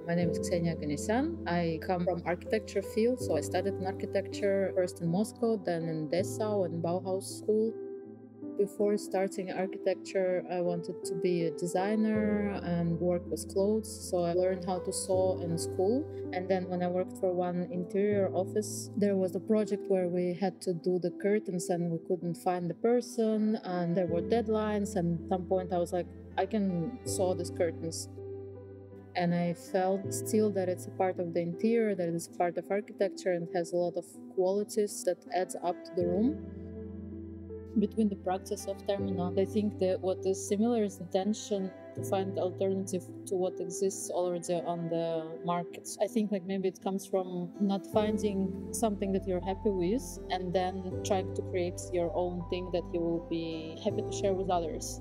My name is Ksenia Ganesyan. I come from architecture field, so I studied in architecture first in Moscow, then in Dessau and Bauhaus School. Before starting architecture, I wanted to be a designer and work with clothes, so I learned how to sew in school. And then when I worked for one interior office, there was a project where we had to do the curtains and we couldn't find the person, and there were deadlines. And at some point I was like, I can sew these curtains. And I felt still that it's a part of the interior, that it's part of architecture and has a lot of qualities that adds up to the room. Between the practice of Termina, I think that what is similar is the tension to find alternative to what exists already on the markets. I think maybe it comes from not finding something that you're happy with and then trying to create your own thing that you will be happy to share with others.